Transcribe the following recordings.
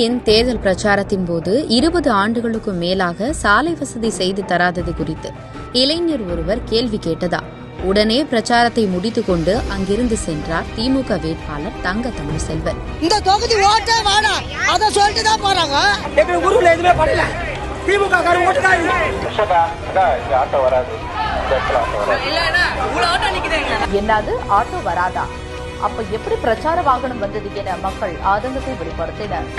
கட்சியின் தேர்தல் பிரச்சாரத்தின் போது 20 ஆண்டுகளுக்கும் மேலாக சாலை வசதி செய்து தராதது குறித்து இளைஞர் ஒருவர் கேள்வி கேட்டதா உடனே பிரச்சாரத்தை முடித்துக் கொண்டு அங்கிருந்து சென்றார் திமுக வேட்பாளர் தங்க தமிழ்செல்வன். இந்த தொகுதி ஓட்டே வாடா அத சொல்லிட்டு தான் போறாங்க. எங்க ஊர்ல எதுமே பண்ணல. திமுக கார ஓட்டுதாய். ஆட்டோ வராது. என்னது ஆட்டோ வராதா? அப்ப எப்படி பிரச்சார வாகனம் வந்தது என மக்கள் ஆதங்கத்தை வெளிப்படுத்தினர்.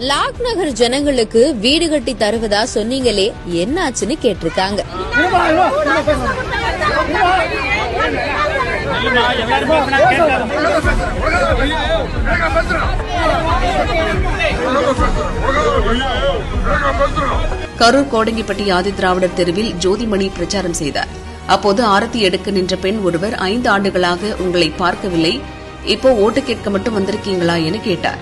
லாக் நகர் ஜனங்களுக்கு வீடு கட்டி தருவதா சொன்னீங்களே, என்னாச்சுன்னு கேட்டிருக்காங்க. கரூர் கோடங்கிப்பட்டி ஆதிதிராவிடர் தெருவில் ஜோதிமணி பிரச்சாரம் செய்தார். அப்போது ஆரத்தி எடுக்க நின்ற பெண் ஒருவர் 5 ஆண்டுகளாக உங்களை பார்க்கவில்லை, இப்போ ஓட்டு கேட்க மட்டும் வந்திருக்கீங்களா என கேட்டார்.